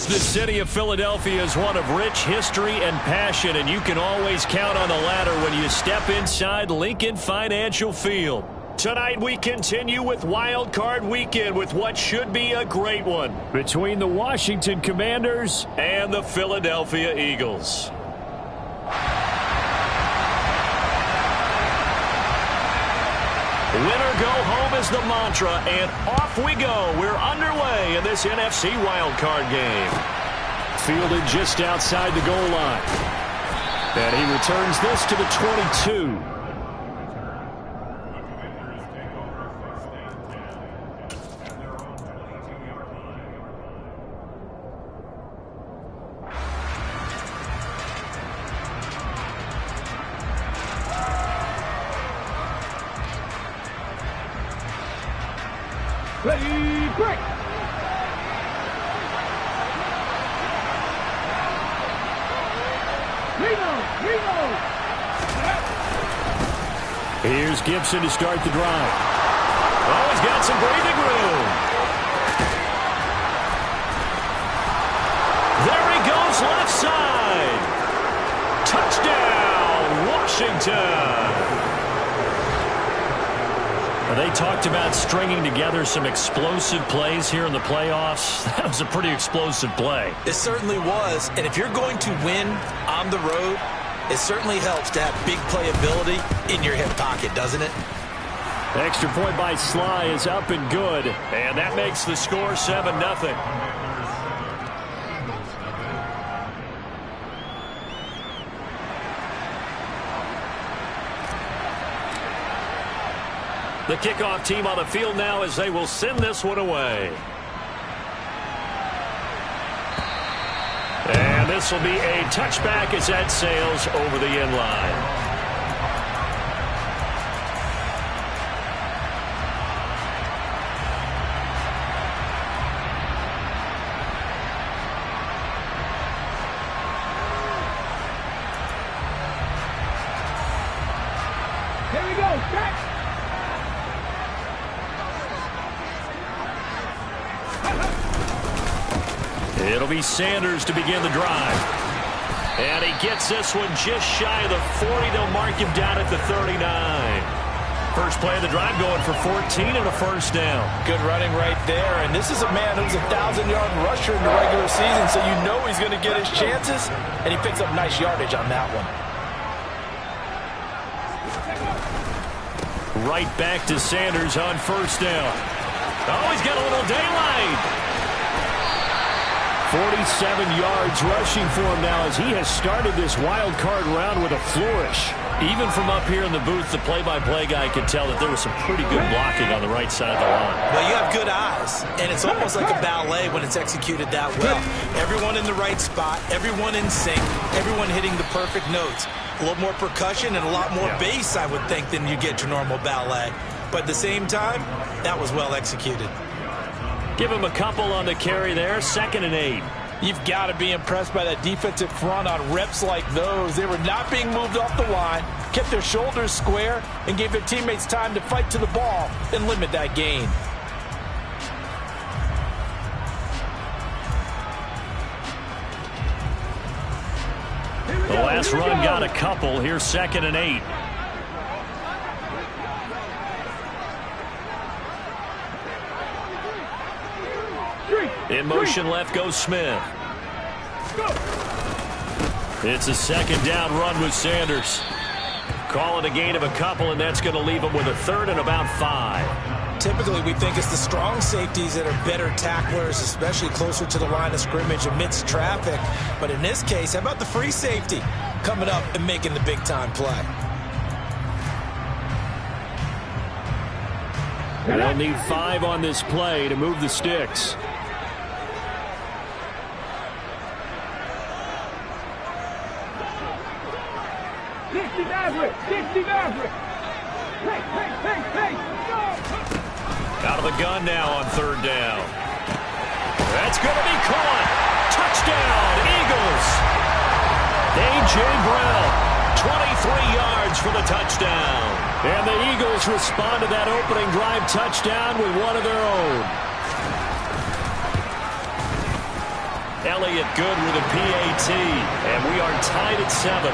The city of Philadelphia is one of rich history and passion, and you can always count on the ladder when you step inside Lincoln Financial Field. Tonight we continue with Wild Card Weekend with what should be a great one between the Washington Commanders and the Philadelphia Eagles. Winner go home is the mantra, and off we go. We're underway in this NFC wildcard game. Fielded just outside the goal line. And he returns this to the 22. Ready, break! Reno! Here's Gibson to start the drive. Oh, he's got some breathing room. There he goes left side. Touchdown, Washington. They talked about stringing together some explosive plays here in the playoffs. That was a pretty explosive play. It certainly was. And if you're going to win on the road, it certainly helps to have big playability in your hip pocket, doesn't it? Extra point by Sly is up and good. And that makes the score 7-0. The kickoff team on the field now as they will send this one away. And this will be a touchback as that sails over the end line. Here we go, back! It'll be Sanders to begin the drive. And he gets this one just shy of the 40. They'll mark him down at the 39. First play of the drive going for 14 and a first down. Good running right there. And this is a man who's a 1,000-yard rusher in the regular season, so you know he's going to get his chances. And he picks up nice yardage on that one. Right back to Sanders on first down. Oh, he's got a little daylight. 47 yards rushing for him now as he has started this wild card round with a flourish. Even from up here in the booth, the play-by-play guy could tell that there was some pretty good blocking on the right side of the line. Well, you have good eyes, and it's almost like a ballet when it's executed that well. Everyone in the right spot, everyone in sync, everyone hitting the perfect notes. A little more percussion and a lot more bass, I would think, than you get your normal ballet. But at the same time, that was well executed. Give him a couple on the carry there, 2nd and 8. You've got to be impressed by that defensive front on reps like those. They were not being moved off the line, kept their shoulders square, and gave their teammates time to fight to the ball and limit that gain. The last run got a couple. Here's 2nd and 8. In motion left goes Smith. It's a 2nd down run with Sanders. Call it a gain of a couple, and that's going to leave him with a 3rd and about 5. Typically, we think it's the strong safeties that are better tacklers, especially closer to the line of scrimmage amidst traffic. But in this case, how about the free safety coming up and making the big-time play? They'll need 5 on this play to move the sticks. Out of the gun now on 3rd down. That's going to be caught. Touchdown, Eagles. A.J. Brown, 23 yards for the touchdown. And the Eagles respond to that opening drive touchdown with one of their own. Now Elliott good with a PAT. And we are tied at 7.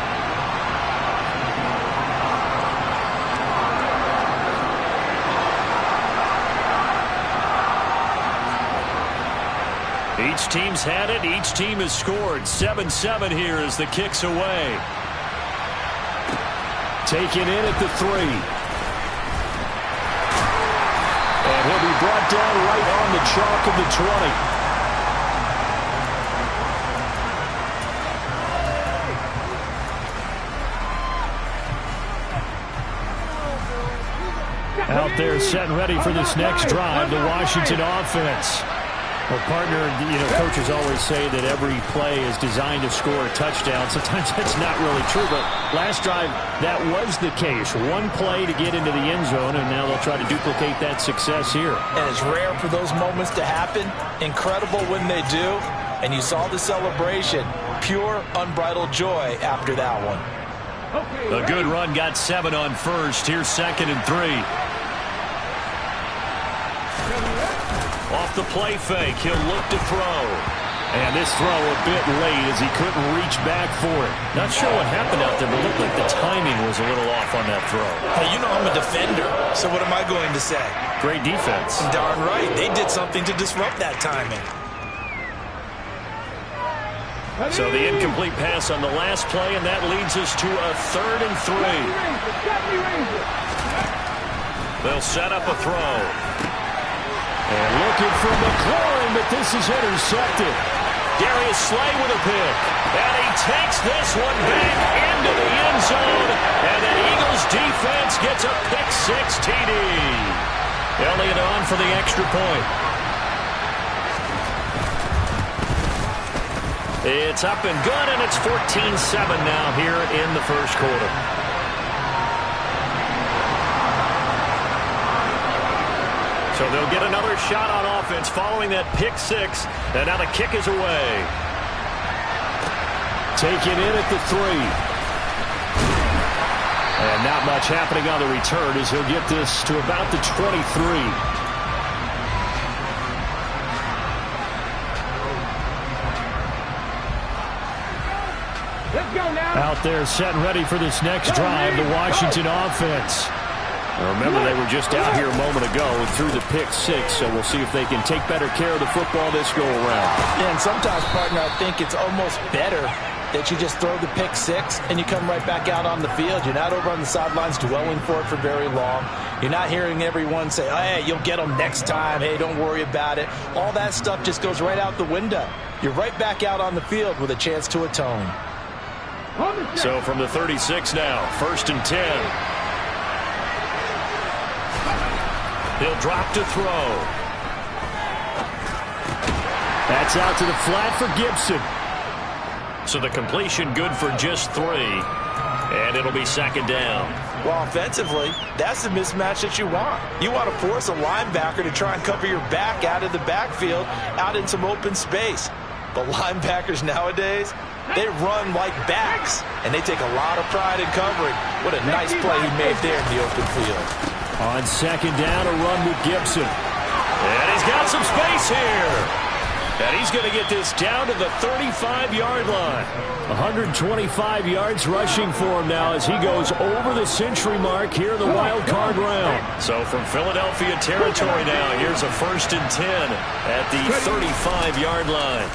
Each team's had it. Each team has scored. 7-7 here as the kick's away. Taken in at the 3. And he'll be brought down right on the chalk of the 20. Out there set and ready for this next drive, the Washington offense. Well, partner, coaches always say that every play is designed to score a touchdown. Sometimes that's not really true, but last drive, that was the case. One play to get into the end zone, and now they'll try to duplicate that success here. And it's rare for those moments to happen. Incredible when they do. And you saw the celebration. Pure, unbridled joy after that one. A good run got 7 on first. Here's 2nd and 3. Off the play fake, he'll look to throw. And this throw a bit late as he couldn't reach back for it. Not sure what happened out there, but it looked like the timing was a little off on that throw. Hey, I'm a defender, so what am I going to say? Great defense. Darn right. They did something to disrupt that timing. So the incomplete pass on the last play, and that leads us to a 3rd and 3. They'll set up a throw. And looking for McLaurin, but this is intercepted. Darius Slay with a pick. And he takes this one back into the end zone. And the Eagles defense gets a pick-6 TD. Elliott on for the extra point. It's up and good, and it's 14-7 now here in the first quarter. So they'll get another shot on offense following that pick-6. And now the kick is away. Taken in at the 3. And not much happening on the return as he'll get this to about the 23. Let's go now. Out there set and ready for this next drive, the Washington offense. Now remember, they were just out here a moment ago and threw the pick-6, so we'll see if they can take better care of the football this go-around. Yeah, and sometimes, partner, I think it's almost better that you just throw the pick-6 and you come right back out on the field. You're not over on the sidelines dwelling for it for very long. You're not hearing everyone say, oh, hey, you'll get them next time. Hey, don't worry about it. All that stuff just goes right out the window. You're right back out on the field with a chance to atone. So from the 36 now, 1st and 10. He'll drop to throw. That's out to the flat for Gibson. So the completion good for just 3. And it'll be 2nd down. Well, offensively, that's the mismatch that you want. You want to force a linebacker to try and cover your back out of the backfield, out in some open space. But linebackers nowadays, they run like backs, and they take a lot of pride in covering. What a nice play he made there in the open field. On 2nd down, a run with Gibson. And he's got some space here. And he's going to get this down to the 35-yard line. 125 yards rushing for him now as he goes over the century mark here in the wild card round. So from Philadelphia territory now, here's a 1st and 10 at the 35-yard line.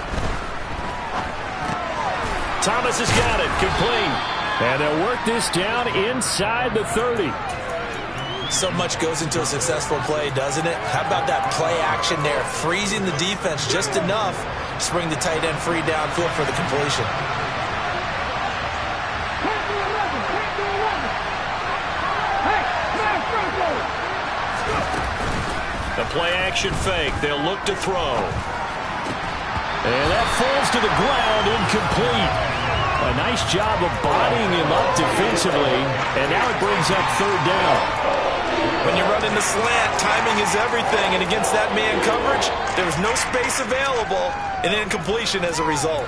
Thomas has got it, complete. And they'll work this down inside the 30. So much goes into a successful play, doesn't it? How about that play action there, freezing the defense just enough to bring the tight end free downfield for the completion. The play action fake. They'll look to throw. And that falls to the ground, incomplete. A nice job of bodying him up defensively. And now it brings up 3rd down. When you're running the slant, timing is everything. And against that man coverage, there was no space available. And incompletion as a result.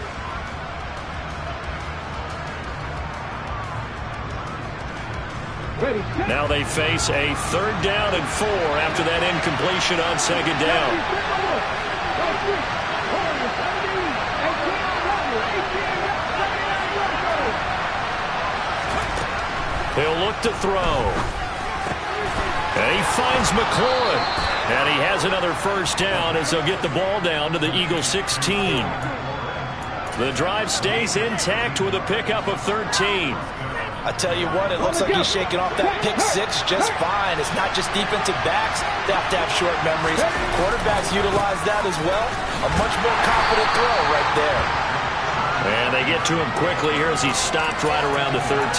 Now they face a 3rd down and 4 after that incompletion on 2nd down. back to throw. And he finds McLaurin. And he has another first down as they'll get the ball down to the Eagles 16. The drive stays intact with a pickup of 13. I tell you what, it looks like he's shaking off that pick six just fine. It's not just defensive backs that have to have short memories. Quarterbacks utilize that as well. A much more confident throw right there. And they get to him quickly here as he stopped right around the 13.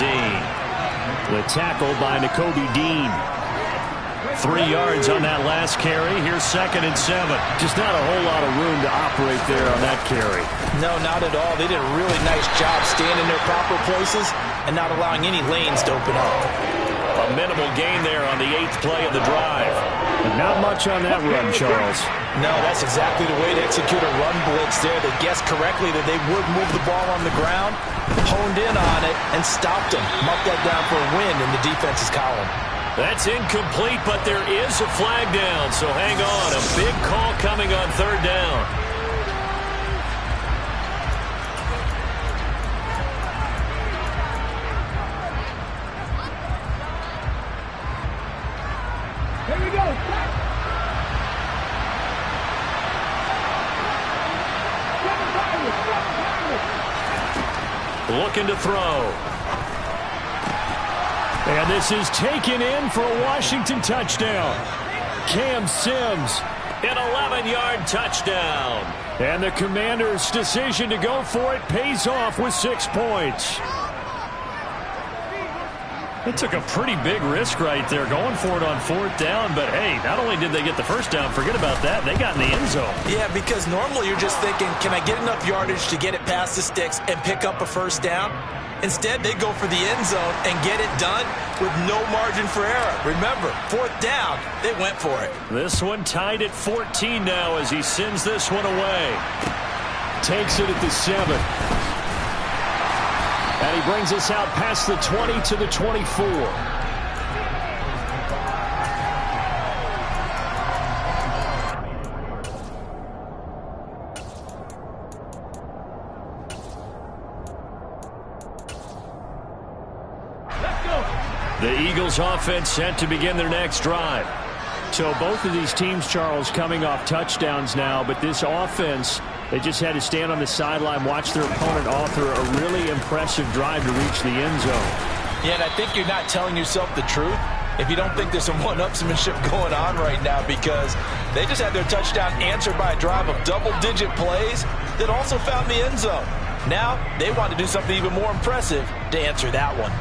The tackle by Nakobe Dean. 3 yards on that last carry. Here's 2nd and 7. Just not a whole lot of room to operate there on that carry. No, not at all. They did a really nice job staying in their proper places and not allowing any lanes to open up. A minimal gain there on the 8th play of the drive. And not much on that run, Charles. No, that's exactly the way to execute a run blitz there. They guessed correctly that they would move the ball on the ground, honed in on it, and stopped them. Marked that down for a win in the defense's column. That's incomplete, but there is a flag down, so hang on. A big call coming on 3rd down. Here we go. Looking to throw. And this is taken in for a Washington touchdown. Cam Sims, an 11-yard touchdown. And the Commanders' decision to go for it pays off with 6 points. They took a pretty big risk right there going for it on 4th down. But, hey, not only did they get the first down, forget about that, they got in the end zone. Yeah, because normally you're just thinking, can I get enough yardage to get it past the sticks and pick up a first down? Instead, they go for the end zone and get it done with no margin for error. Remember, 4th down, they went for it. This one tied at 14 now as he sends this one away. Takes it at the 7. And he brings us out past the 20 to the 24. The Eagles offense set to begin their next drive. So both of these teams, Charles, coming off touchdowns now, but this offense, they just had to stand on the sideline, watch their opponent author a really impressive drive to reach the end zone. Yeah, and I think you're not telling yourself the truth if you don't think there's some one-upsmanship going on right now, because they just had their touchdown answered by a drive of double-digit plays that also found the end zone. Now they want to do something even more impressive to answer that one.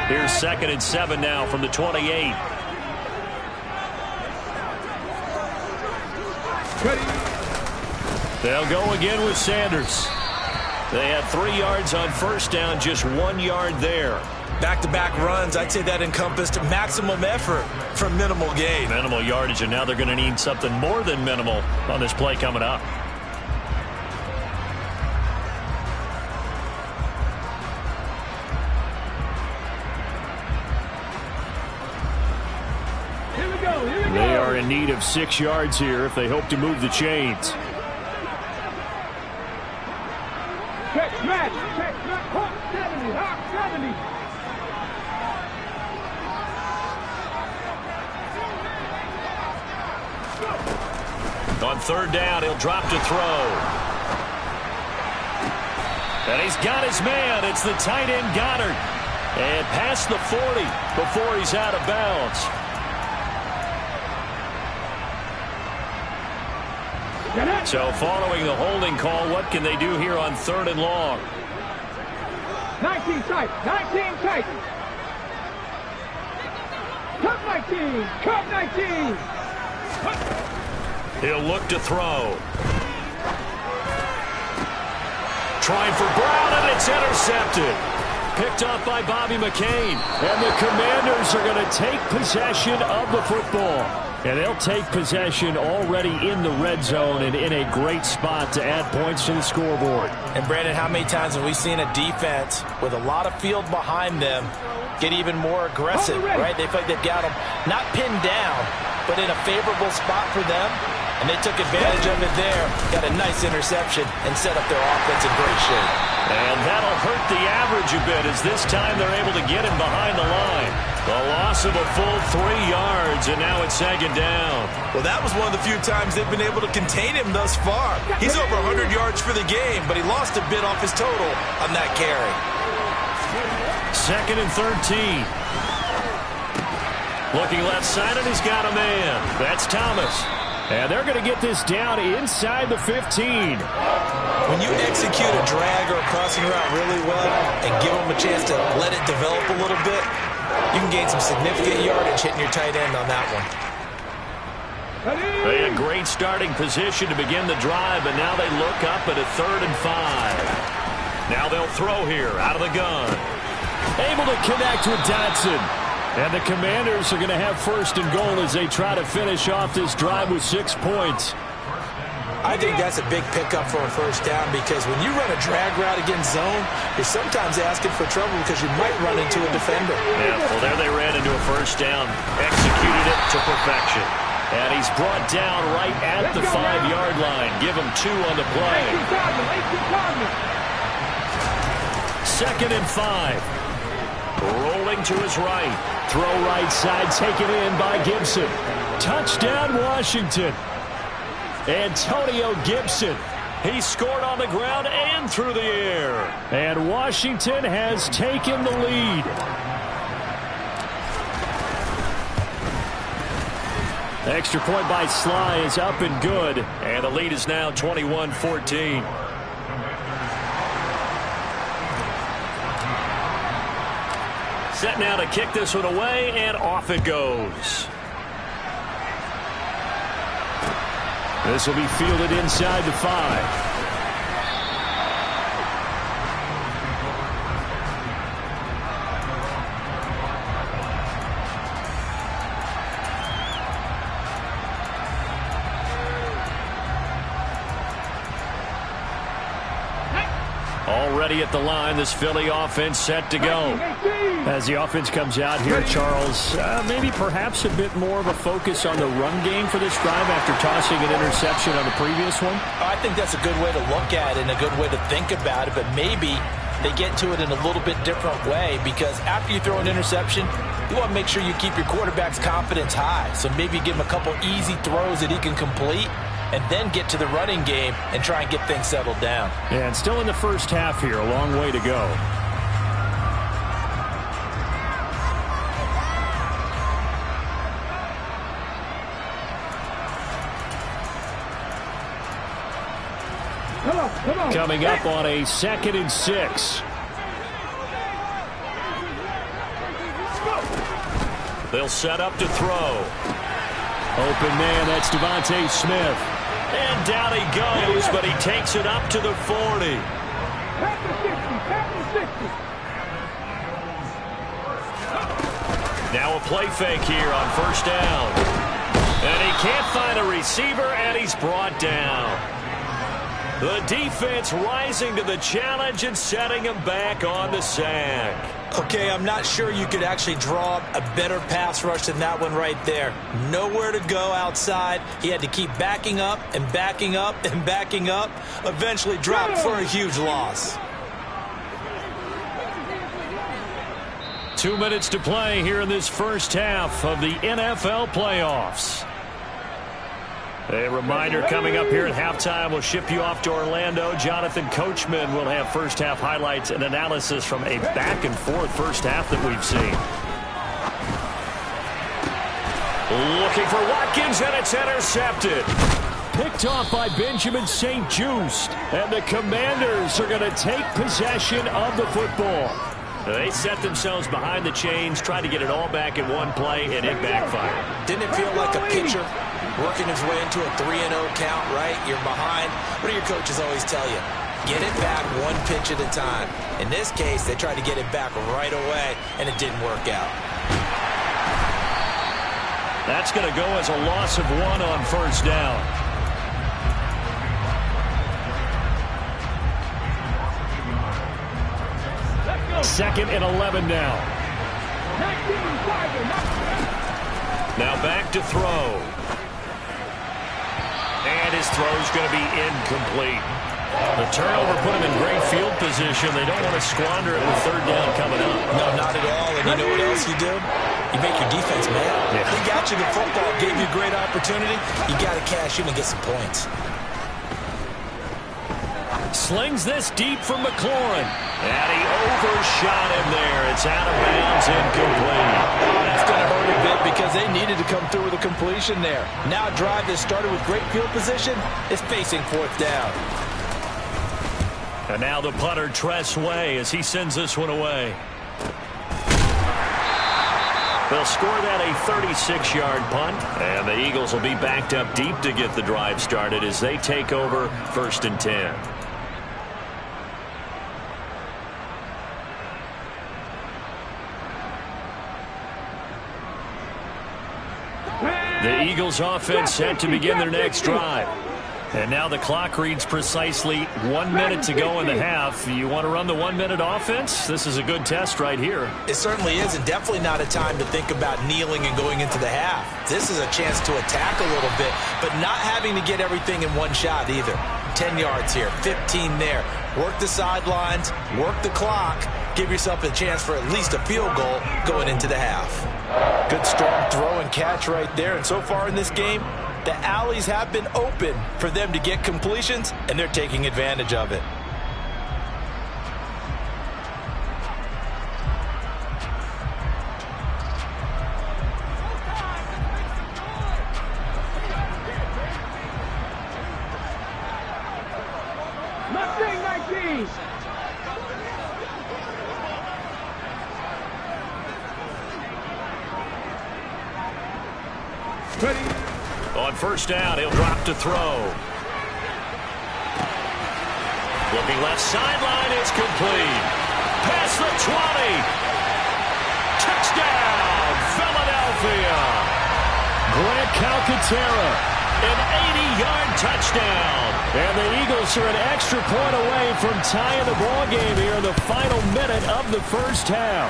Here's 2nd and 7 now from the 28. They'll go again with Sanders. They had 3 yards on first down, just 1 yard there. Back-to-back runs, I'd say that encompassed maximum effort for minimal gain. Minimal yardage, and now they're going to need something more than minimal on this play coming up. They are in need of 6 yards here if they hope to move the chains. Check, match, Hawk 70, Hawk 70. On 3rd down, he'll drop to throw. And he's got his man. It's the tight end Goddard. And past the 40 before he's out of bounds. So following the holding call, what can they do here on 3rd and long? 19 tight, 19 tight. Cut 19, cut 19. He'll look to throw. Trying for Brown, and it's intercepted. Picked off by Bobby McCain. And the Commanders are going to take possession of the football. And they'll take possession already in the red zone and in a great spot to add points to the scoreboard. And, Brandon, how many times have we seen a defense with a lot of field behind them get even more aggressive, right? They feel like they've got them not pinned down, but in a favorable spot for them. and they took advantage of it there. Got a nice interception and set up their offense in great shape. And that'll hurt the average a bit, as this time they're able to get him behind the line. The loss of a full 3 yards, and now it's second down. Well, that was one of the few times they've been able to contain him thus far. He's over 100 yards for the game, but he lost a bit off his total on that carry. Second and 13. Looking left side, and he's got a man. That's Thomas. And they're going to get this down inside the 15. When you execute a drag or a crossing route really well and give them a chance to let it develop a little bit, you can gain some significant yardage hitting your tight end on that one. They had great starting position to begin the drive, but now they look up at a 3rd and 5. Now they'll throw here out of the gun. Able to connect with Dotson. And the Commanders are going to have 1st and goal as they try to finish off this drive with 6 points. I think that's a big pickup for a 1st down, because when you run a drag route against zone, you're sometimes asking for trouble because you might run into a defender. Yeah, well, there they ran into a 1st down. Executed it to perfection. And he's brought down right at the 5-yard line. Give him 2 on the play. 2nd and 5. Rolling to his right. Throw right side, taken in by Gibson. Touchdown, Washington. Antonio Gibson. He scored on the ground and through the air. And Washington has taken the lead. Extra point by Sly is up and good. And the lead is now 21-14. Set now to kick this one away, and off it goes. This will be fielded inside the 5. Already at the line, this Philly offense set to go. As the offense comes out here, Charles, maybe perhaps a bit more of a focus on the run game for this drive after tossing an interception on the previous one? I think that's a good way to look at it and a good way to think about it, but maybe they get to it in a little bit different way, because after you throw an interception, you want to make sure you keep your quarterback's confidence high. So maybe give him a couple easy throws that he can complete, and then get to the running game and try and get things settled down. And still in the 1st half here, a long way to go. Come on. Coming up on a 2nd and 6. They'll set up to throw. Open man, that's Devontae Smith. And down he goes, but he takes it up to the 40. Now a play fake here on 1st down. And he can't find a receiver, and he's brought down. The defense rising to the challenge and setting him back on the sack. Okay, I'm not sure you could actually draw a better pass rush than that one right there. Nowhere to go outside. He had to keep backing up and backing up and backing up. Eventually dropped for a huge loss. 2 minutes to play here in this 1st half of the NFL playoffs. A reminder coming up here at halftime. We'll ship you off to Orlando. Jonathan Coachman will have 1st half highlights and analysis from a back-and-forth 1st half that we've seen. Looking for Watkins, and it's intercepted. Picked off by Benjamin St-Juste. And the Commanders are going to take possession of the football. They set themselves behind the chains, tried to get it all back in one play, and it backfired. Didn't it feel like a pitcher working his way into a 3-0 count, right? You're behind. What do your coaches always tell you? Get it back one pitch at a time. In this case, they tried to get it back right away, and it didn't work out. That's going to go as a loss of 1 on 1st down. Second and 11 now. Now back to throw. his throw's going to be incomplete. The turnover put him in great field position. They don't want to squander it with third down coming up. No, not at all. And you know what else you do? You make your defense mad. Yeah. They got you the football, gave you a great opportunity. You got to cash in and get some points. Slings this deep from McLaurin. And he overshot him there. It's out of bounds, incomplete. That's going to hurt a bit because they needed to come through with a completion there. Now a drive that started with great field position is facing fourth down. And now the punter, Tress Way, as he sends this one away. They'll score that a 36-yard punt. And the Eagles will be backed up deep to get the drive started as they take over 1st and 10. The Eagles offense set to begin their next drive. And now the clock reads precisely 1 minute to go in the half. You want to run the 1 minute offense? This is a good test right here. It certainly is, and definitely not a time to think about kneeling and going into the half. This is a chance to attack a little bit, but not having to get everything in one shot either. 10 yards here, 15 there. Work the sidelines, work the clock, give yourself a chance for at least a field goal going into the half. Good strong throw and catch right there, and so far in this game, the alleys have been open for them to get completions, and they're taking advantage of it. Mustang 19. Ready. On first down, he'll drop to throw. Looking left sideline, it's complete. Past the 20. Touchdown, Philadelphia. Grant Calcaterra, an 80-yard touchdown. And the Eagles are an extra point away from tying the ball game here in the final minute of the first half.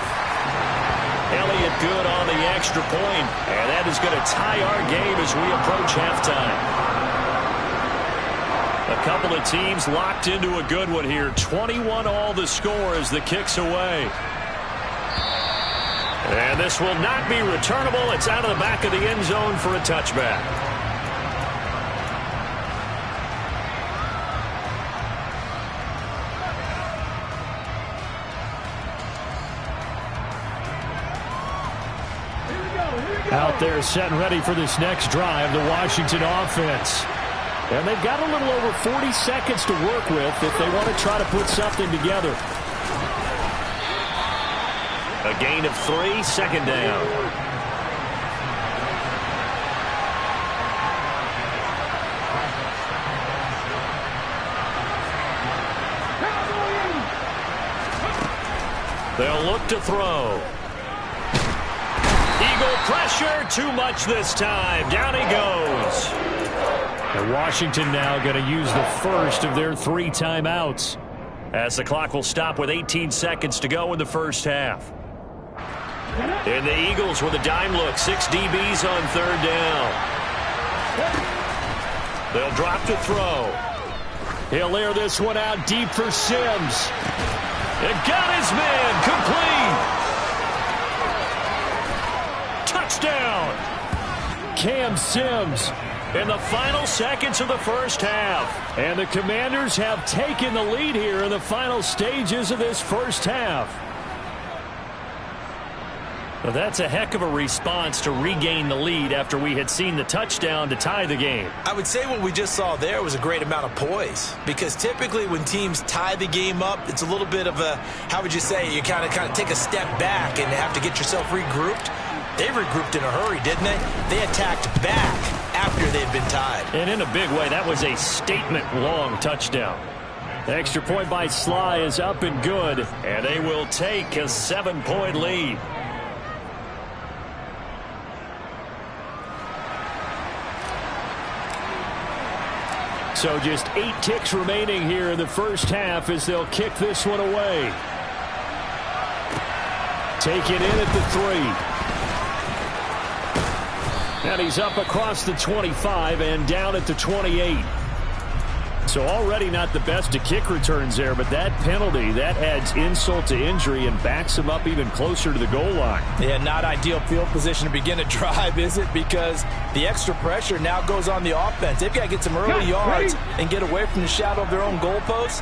Elliott good on the extra point, and that is going to tie our game as we approach halftime. A couple of teams locked into a good one here. 21 all the score as the kick's away. And this will not be returnable. It's out of the back of the end zone for a touchback. Out there set and ready for this next drive, the Washington offense. And they've got a little over 40 seconds to work with if they want to try to put something together. A gain of 3, second down. They'll look to throw. Eagle pressure, too much this time. Down he goes. And Washington now going to use the first of their 3 timeouts as the clock will stop with 18 seconds to go in the first half. And the Eagles with a dime look. 6 DBs on third down. They'll drop to throw. He'll air this one out deep for Sims. It got his man complete. Touchdown! Cam Sims in the final seconds of the first half. And the Commanders have taken the lead here in the final stages of this first half. Well, that's a heck of a response to regain the lead after we had seen the touchdown to tie the game. I would say what we just saw there was a great amount of poise, because typically when teams tie the game up, it's a little bit of a, how would you say, you kind of take a step back and have to get yourself regrouped. They regrouped in a hurry, didn't they? They attacked back after they'd been tied. And in a big way, that was a statement-long touchdown. The extra point by Sly is up and good, and they will take a 7-point lead. So just 8 ticks remaining here in the first half as they'll kick this one away. Taken in at the 3. And he's up across the 25 and down at the 28. So already not the best of kick returns there, but that penalty, that adds insult to injury and backs him up even closer to the goal line. Yeah, not ideal field position to begin a drive, is it? Because the extra pressure now goes on the offense. They've got to get some early yards and get away from the shadow of their own goalposts.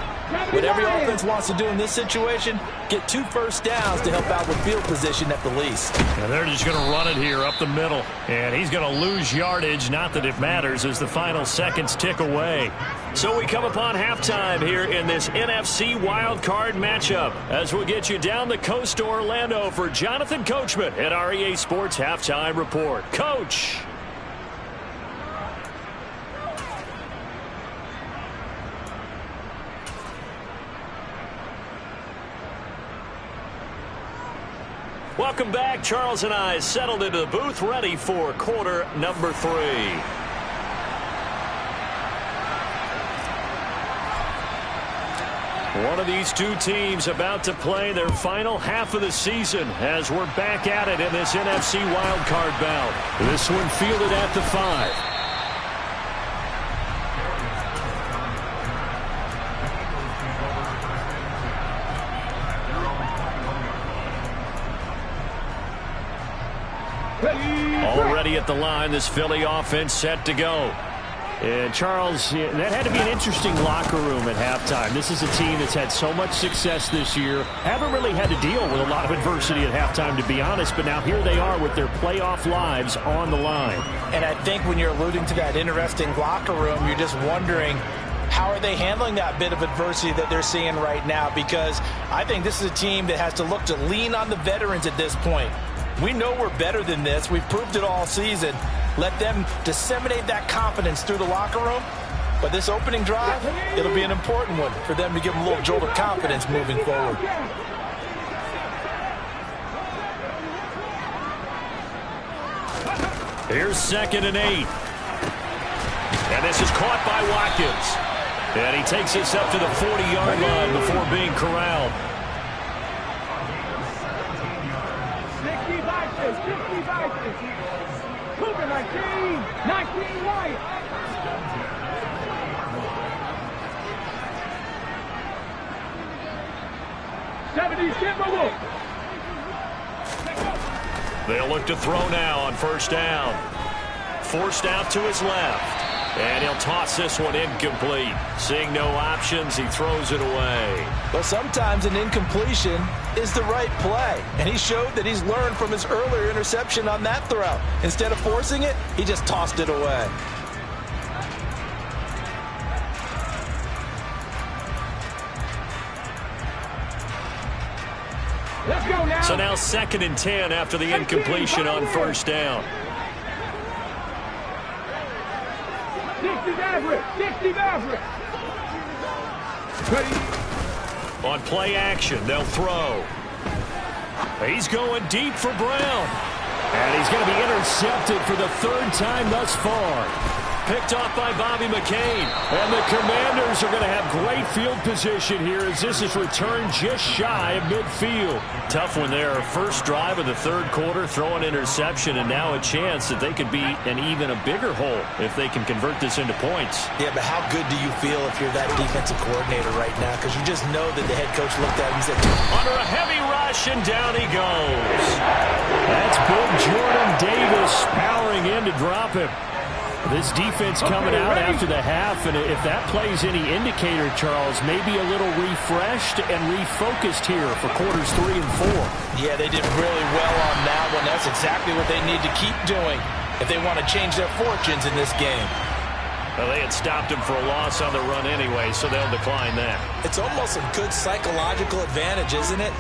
What every offense wants to do in this situation, get 2 first downs to help out with field position at the least. And they're just going to run it here up the middle. And he's going to lose yardage, not that it matters, as the final seconds tick away. So we come upon halftime here in this NFC wildcard matchup as we'll get you down the coast to Orlando for Jonathan Coachman at our EA Sports Halftime Report. Coach! Welcome back. Charles and I settled into the booth, ready for quarter number 3. One of these two teams about to play their final half of the season as we're back at it in this NFC wildcard bout. This one fielded at the 5. Already at the line, this Philly offense set to go. And Charles, that had to be an interesting locker room at halftime. This is a team that's had so much success this year. Haven't really had to deal with a lot of adversity at halftime, to be honest. But now here they are with their playoff lives on the line. And I think when you're alluding to that interesting locker room, you're just wondering, how are they handling that bit of adversity that they're seeing right now? Because I think this is a team that has to look to lean on the veterans at this point. We know we're better than this. We've proved it all season. Let them disseminate that confidence through the locker room. But this opening drive, it'll be an important one for them to give them a little jolt of confidence moving forward. Here's 2nd and 8. And this is caught by Watkins. And he takes this up to the 40-yard line before being corralled. 19 right. They'll look to throw now on first down. Forced out to his left. And he'll toss this one incomplete. Seeing no options, he throws it away. Well, sometimes an incompletion is the right play. And he showed that he's learned from his earlier interception on that throw. Instead of forcing it, he just tossed it away. Let's go now. So now 2nd and 10 after the incompletion on first down. 60 average. On play action, they'll throw. He's going deep for Brown. And he's going to be intercepted for the 3rd time thus far. Picked off by Bobby McCain. And the Commanders are going to have great field position here as this is returned just shy of midfield. Tough one there. First drive of the 3rd quarter, throw an interception, and now a chance that they could be an even a bigger hole if they can convert this into points. Yeah, but how good do you feel if you're that defensive coordinator right now? Because you just know that the head coach looked at him and said, under a heavy rush, and down he goes. That's big Jordan Davis powering in to drop him. This defense coming out after the half, and if that plays any indicator, Charles, maybe a little refreshed and refocused here for quarters 3 and 4. Yeah, they did really well on that one. That's exactly what they need to keep doing if they want to change their fortunes in this game. Well, they had stopped him for a loss on the run anyway, so they'll decline that. It's almost a good psychological advantage, isn't it?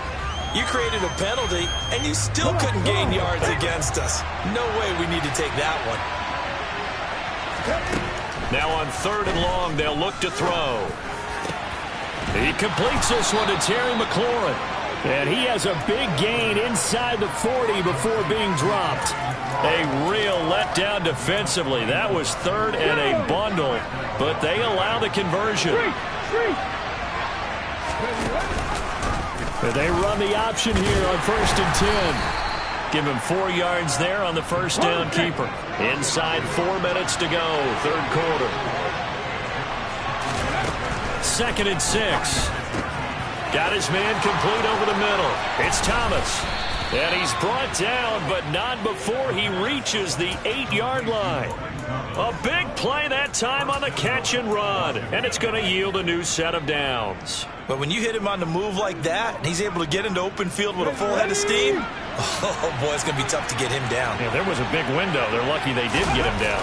You created a penalty, and you still couldn't gain yards against us. No way we need to take that one. Now on 3rd and long, they'll look to throw. He completes this one to Terry McLaurin. And he has a big gain inside the 40 before being dropped. A real letdown defensively. That was 3rd and a bundle, but they allow the conversion. And they run the option here on 1st and 10. Give him 4 yards there on the first down keeper. Inside 4 minutes to go, 3rd quarter. 2nd and 6. Got his man complete over the middle. It's Thomas. And he's brought down, but not before he reaches the 8-yard line. A big play that time on the catch and run. And it's going to yield a new set of downs. But when you hit him on the move like that, and he's able to get into open field with a full head of steam, oh, boy, it's going to be tough to get him down. Yeah, there was a big window. They're lucky they did get him down.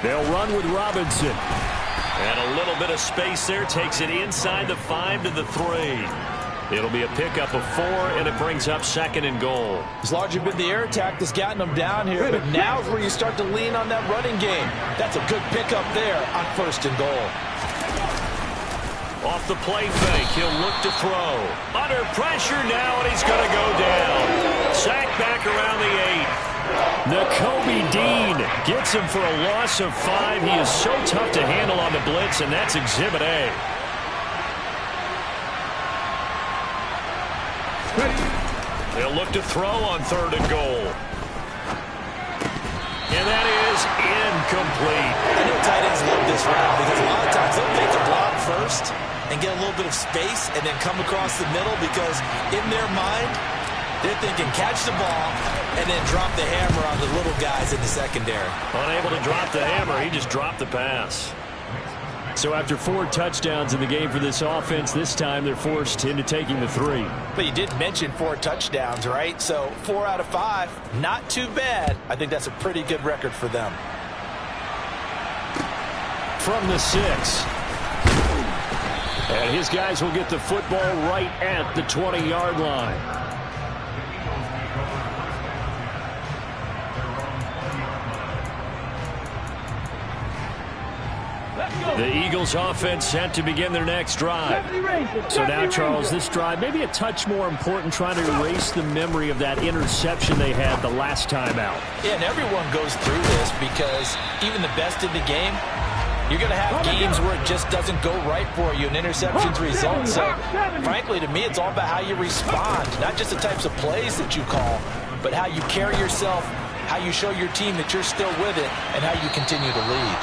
They'll run with Robinson. And a little bit of space there takes it inside the 5 to the 3. It'll be a pickup of 4, and it brings up 2nd and goal. It's largely been the air attack that's gotten them down here, but now's where you start to lean on that running game. That's a good pickup there on 1st and goal. Off the play fake, he'll look to throw. Under pressure now, and he's going to go down. Sacked back around the 8. Nakobe Dean gets him for a loss of 5. He is so tough to handle on the blitz, and that's Exhibit A. They'll look to throw on 3rd and goal. And that is incomplete. I know tight ends love this route because a lot of times they'll make a block first and get a little bit of space and then come across the middle because in their mind, they're thinking catch the ball and then drop the hammer on the little guys in the secondary. Unable to drop the hammer, he just dropped the pass. So after 4 touchdowns in the game for this offense, this time they're forced into taking the 3. But you did mention 4 touchdowns, right? So 4 out of 5, not too bad. I think that's a pretty good record for them. From the 6. And his guys will get the football right at the 20-yard line. The Eagles offense set to begin their next drive. So now, Charles, this drive maybe a touch more important, trying to erase the memory of that interception they had the last time out. Yeah, and everyone goes through this because even the best in the game, you're going to have games where it just doesn't go right for you and interceptions result. So, frankly, to me, it's all about how you respond, not just the types of plays that you call, but how you carry yourself, how you show your team that you're still with it, and how you continue to lead.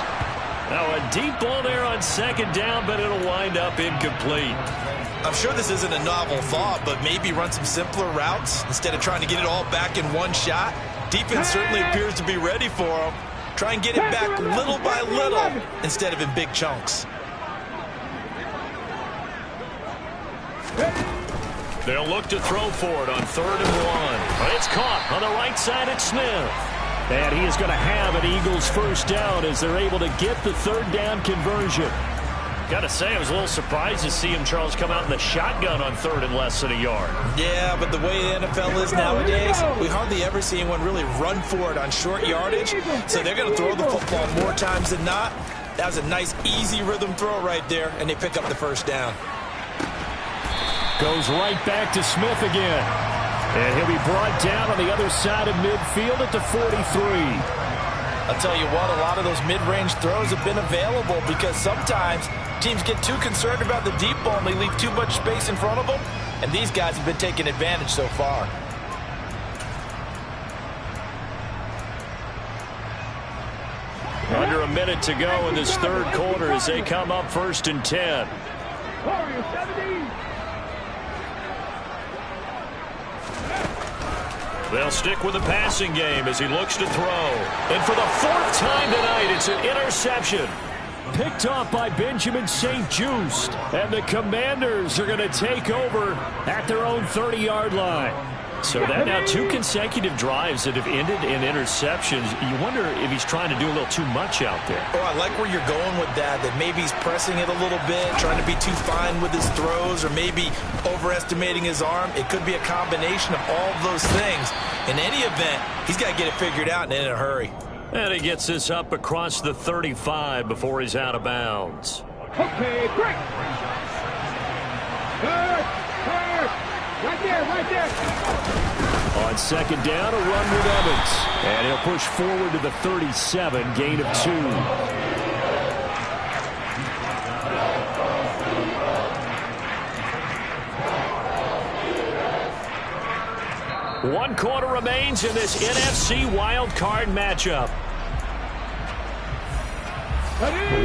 Now a deep ball there on 2nd down, but it'll wind up incomplete. I'm sure this isn't a novel thought, but maybe run some simpler routes instead of trying to get it all back in one shot. Defense certainly appears to be ready for him. Try and get it back little by little instead of in big chunks. They'll look to throw for it on 3rd and 1. But it's caught on the right side at Smith. And he is going to have an Eagles 1st down as they're able to get the 3rd down conversion. Got to say, I was a little surprised to see him, Charles, come out in the shotgun on 3rd and less than a yard. Yeah, but the way the NFL is nowadays, we hardly ever see anyone really run for it on short yardage. So they're going to throw the football more times than not. That was a nice, easy rhythm throw right there, and they pick up the 1st down. Goes right back to Smith again. And he'll be brought down on the other side of midfield at the 43. I'll tell you what, a lot of those mid-range throws have been available because sometimes teams get too concerned about the deep ball and they leave too much space in front of them. And these guys have been taking advantage so far. Under a minute to go in this 3rd quarter as they come up 1st and 10. They'll stick with the passing game as he looks to throw. And for the 4th time tonight, it's an interception. Picked off by Benjamin St-Juste. And the Commanders are going to take over at their own 30-yard line. So that now 2 consecutive drives that have ended in interceptions. You wonder if he's trying to do a little too much out there. Oh, I like where you're going with that maybe he's pressing it a little bit, trying to be too fine with his throws, or maybe overestimating his arm. It could be a combination of all of those things. In any event, he's got to get it figured out and in a hurry. And he gets this up across the 35 before he's out of bounds. Okay, great. Right there, right there. On 2nd down, a run with Evans. And he'll push forward to the 37, gain of 2. One quarter remains in this NFC wild card matchup.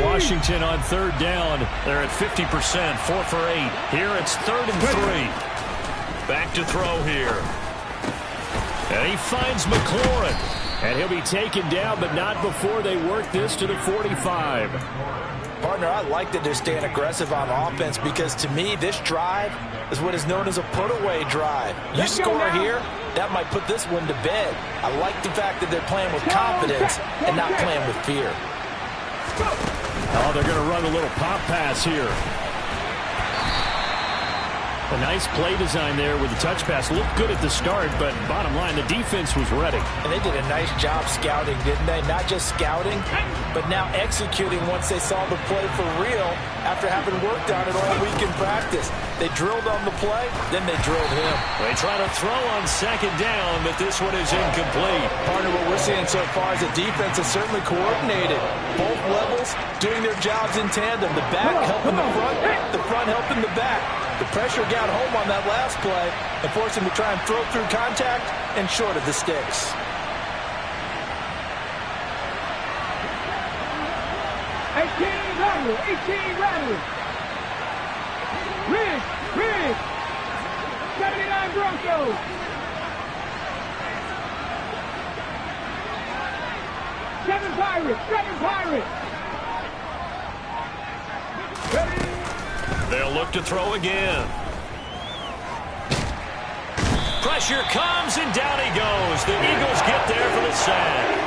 Washington on third down. They're at 50%, 4 for 8. Here it's 3rd and 3. Back to throw here. And he finds McLaurin. And he'll be taken down, but not before they work this to the 45. Partner, I like that they're staying aggressive on offense because to me, this drive is what is known as a put-away drive. You score here, that might put this one to bed. I like the fact that they're playing with confidence and not playing with fear. Oh, they're going to run a little pop pass here. A nice play design there with the touch pass. Looked good at the start, but bottom line, the defense was ready. And they did a nice job scouting, didn't they? Not just scouting, but now executing once they saw the play for real after having worked on it all week in practice. They drilled on the play, then they drilled him. They try to throw on 2nd down, but this one is incomplete. Partner, what we're seeing so far is the defense is certainly coordinated. Both levels doing their jobs in tandem. The back helping the front helping the back. The pressure got home on that last play and forced him to try and throw through contact and short of the sticks. Rattler. Ridge. 79 Broncos. Seven Pirates. They'll look to throw again. Pressure comes, and down he goes. The Eagles get there for the sack.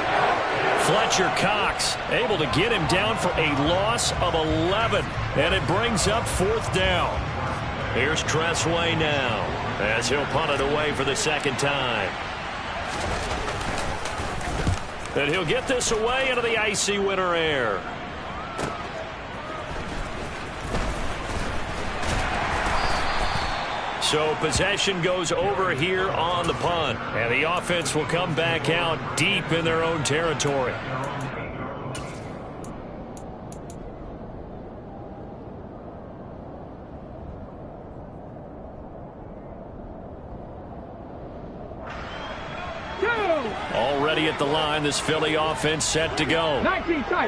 Fletcher Cox able to get him down for a loss of 11. And it brings up 4th down. Here's Tressway now as he'll punt it away for the 2nd time. And he'll get this away into the icy winter air. So possession goes over here on the punt. And the offense will come back out deep in their own territory. Already at the line, this Philly offense set to go.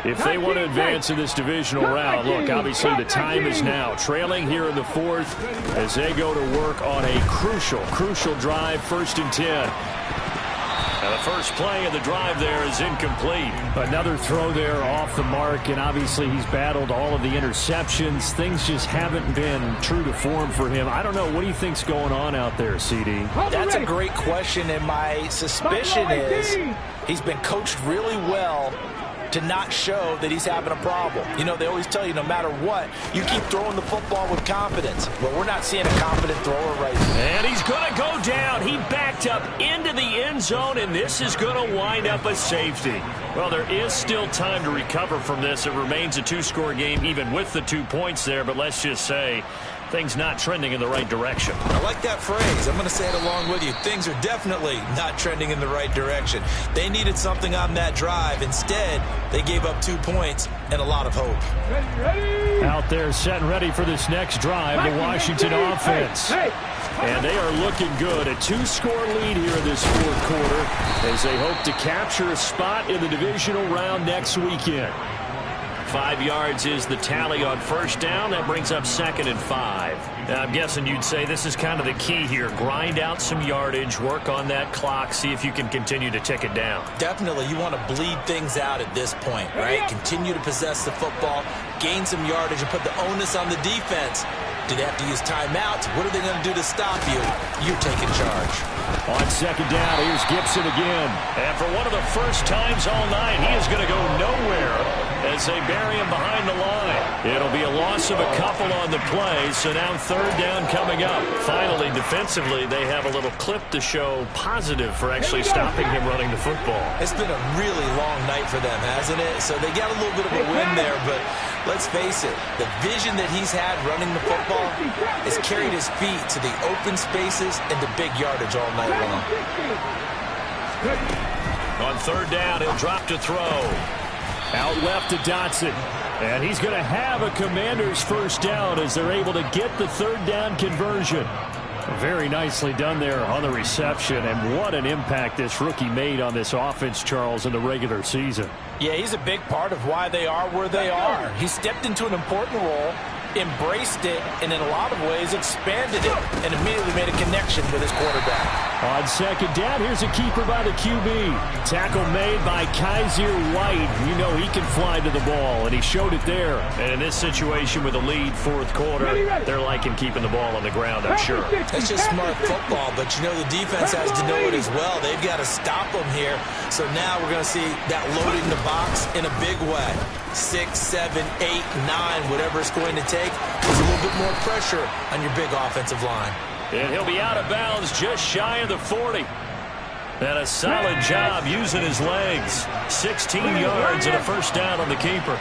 If they want to advance in this divisional round, look, obviously the time is now. Trailing here in the 4th as they go to work on a crucial drive, 1st and 10. And the first play of the drive there is incomplete. Another throw there off the mark, and obviously he's battled all of the interceptions. Things just haven't been true to form for him. I don't know. What do you think's going on out there, CD? That's a great question, and my suspicion is he's been coached really well to not show that he's having a problem. You know, they always tell you no matter what, you keep throwing the football with confidence. Well, we're not seeing a confident thrower right now. And he's going to go down. He backed up into the end zone, and this is going to wind up a safety. Well, there is still time to recover from this. It remains a 2-score game even with the 2 points there, but let's just say things not trending in the right direction. I like that phrase. I'm going to say it along with you. Things are definitely not trending in the right direction. They needed something on that drive. Instead, they gave up 2 points and a lot of hope. Ready. Out there set and ready for this next drive, the Washington offense. And they are looking good. A 2-score lead here in this 4th quarter as they hope to capture a spot in the divisional round next weekend. 5 yards is the tally on 1st down. That brings up 2nd and 5. Now, I'm guessing you'd say this is kind of the key here. Grind out some yardage, work on that clock, see if you can continue to tick it down. Definitely, you want to bleed things out at this point, right? Continue to possess the football, gain some yardage, and put the onus on the defense. Do they have to use timeouts? What are they going to do to stop you? You're taking charge. On 2nd down, here's Gibson again. And for one of the first times all night, he is going to go nowhere as they bury him behind the line. It'll be a loss of a couple on the play, so now 3rd down coming up. Finally, defensively, they have a little clip to show positive for actually stopping him running the football. It's been a really long night for them, hasn't it? So they got a little bit of a win there, but let's face it, the vision that he's had running the football has carried his feet to the open spaces and the big yardage all night long. On 3rd down, he'll drop to throw. Out left to Dotson. And he's going to have a Commander's 1st down as they're able to get the 3rd down conversion. Very nicely done there on the reception, and what an impact this rookie made on this offense, Charles, in the regular season. Yeah, he's a big part of why they are where they are. He stepped into an important role, embraced it, and in a lot of ways expanded it, and immediately made a connection with his quarterback. On second down, here's a keeper by the QB. Tackle made by Kaiser White. You know he can fly to the ball, and he showed it there. And in this situation with a lead fourth quarter, they're liking keeping the ball on the ground, I'm sure. That's just smart football, but you know the defense has to know it as well. They've got to stop them here. So now we're going to see that loading the box in a big way. 6, 7, 8, 9, whatever it's going to take. There's a little bit more pressure on your big offensive line. And he'll be out of bounds just shy of the 40. And a solid job using his legs. 16 yards and a first down on the keeper.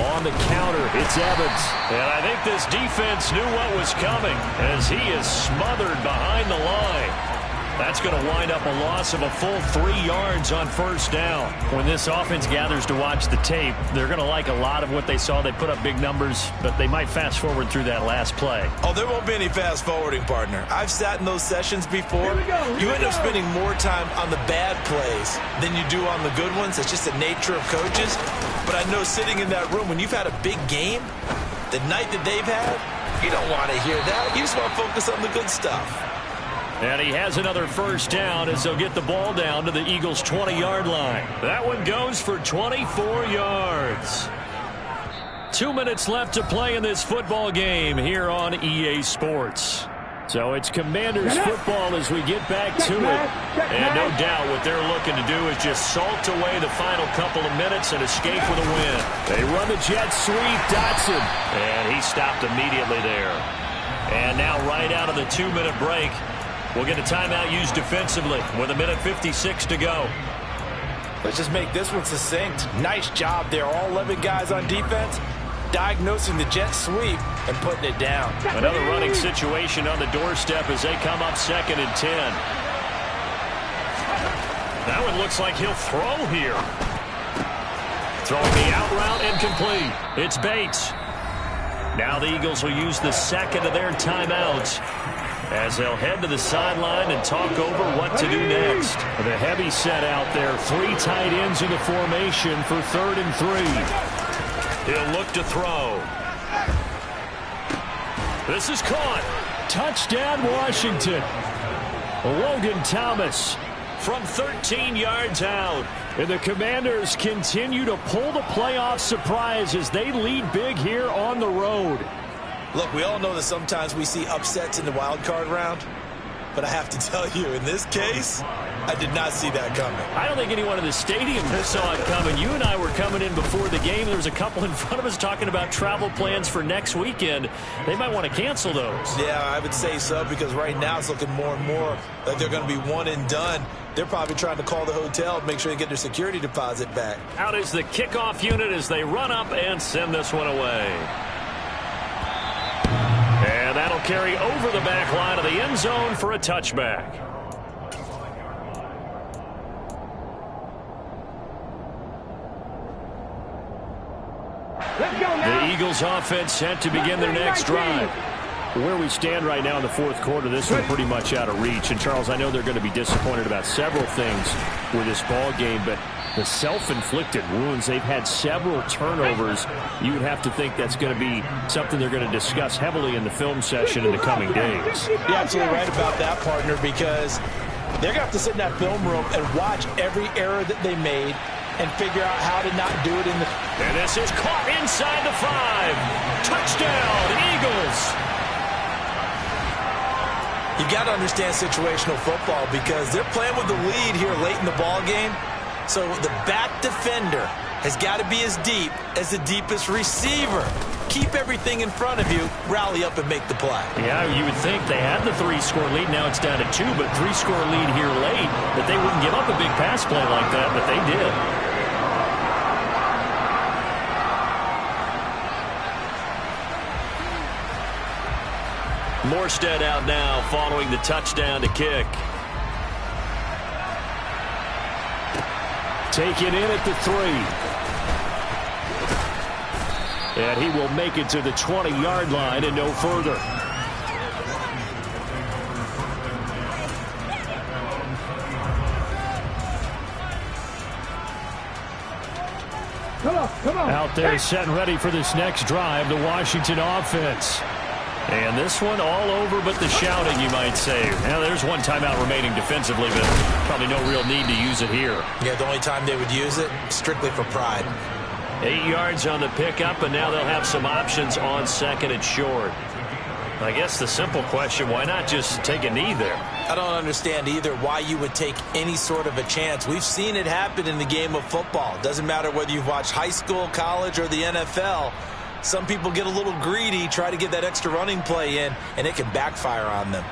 On the counter, it's Evans. And I think this defense knew what was coming as he is smothered behind the line. That's going to wind up a loss of a full 3 yards on first down. When this offense gathers to watch the tape, they're going to like a lot of what they saw. They put up big numbers, but they might fast forward through that last play. Oh, there won't be any fast forwarding, partner. I've sat in those sessions before. You end up spending more time on the bad plays than you do on the good ones. It's just the nature of coaches. But I know sitting in that room, when you've had a big game, the night that they've had, you don't want to hear that. You just want to focus on the good stuff. And he has another first down as they'll get the ball down to the Eagles' 20-yard line. That one goes for 24 yards. 2 minutes left to play in this football game here on EA Sports. So it's Commanders football as we get back to it. And no doubt what they're looking to do is just salt away the final couple of minutes and escape with a win. They run the jet sweep. Dotson. And he stopped immediately there. And now right out of the 2-minute break, we'll get a timeout used defensively with 1:56 to go. Let's just make this one succinct. Nice job there. All 11 guys on defense diagnosing the jet sweep and putting it down. Another running situation on the doorstep as they come up 2nd and 10. That one looks like he'll throw here. Throwing the out route incomplete. It's Bates. Now the Eagles will use the second of their timeouts as they'll head to the sideline and talk over what to do next. The heavy set out there. 3 tight ends in the formation for 3rd and 3. He'll look to throw. This is caught. Touchdown, Washington. Logan Thomas from 13 yards out. And the Commanders continue to pull the playoff surprise as they lead big here on the road. Look, we all know that sometimes we see upsets in the wild card round, but I have to tell you, in this case, I did not see that coming. I don't think anyone in the stadium saw it coming. You and I were coming in before the game. There was a couple in front of us talking about travel plans for next weekend. They might want to cancel those. Yeah, I would say so, because right now it's looking more and more like they're going to be one and done. They're probably trying to call the hotel and make sure they get their security deposit back. Out is the kickoff unit as they run up and send this one away. And that'll carry over the back line of the end zone for a touchback. Let's go now. The Eagles offense set to begin their next drive. Where we stand right now in the fourth quarter, this one pretty much out of reach. And, Charles, I know they're going to be disappointed about several things with this ball game, but the self-inflicted wounds, they've had several turnovers. You would have to think that's going to be something they're going to discuss heavily in the film session in the coming days. You're absolutely right about that, partner, because they're going to have to sit in that film room and watch every error that they made and figure out how to not do it in the... And this is caught inside the 5. Touchdown, Eagles. You got to understand situational football because they're playing with the lead here late in the ball game. So the back defender has got to be as deep as the deepest receiver. Keep everything in front of you, rally up and make the play. Yeah, you would think they had the 3-score lead. Now it's down to 2, but 3-score lead here late, that they wouldn't give up a big pass play like that, but they did. Morstead out now following the touchdown to kick. Taken in at the 3. And he will make it to the 20-yard line and no further. Come on. Out there set and ready for this next drive, the Washington offense. And this one all over but the shouting, you might say. Now, there's one timeout remaining defensively, but probably no real need to use it here. Yeah, the only time they would use it, strictly for pride. 8 yards on the pickup, and now they'll have some options on second and short. I guess the simple question, why not just take a knee there? I don't understand either why you would take any sort of a chance. We've seen it happen in the game of football. Doesn't matter whether you've watched high school, college, or the NFL. Some people get a little greedy, try to get that extra running play in, and it can backfire on them.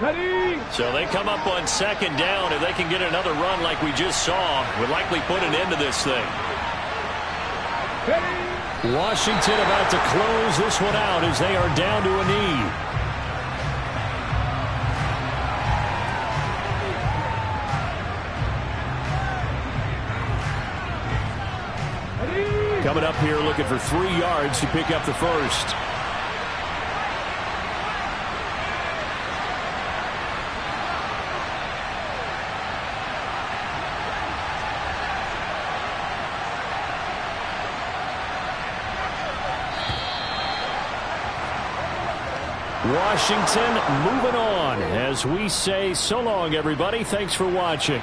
Ready. So they come up on second down. If they can get another run like we just saw, would likely put an end to this thing. Ready. Washington about to close this one out as they are down to a knee. Coming up here looking for 3 yards to pick up the first. Washington moving on as we say so long, everybody. Thanks for watching.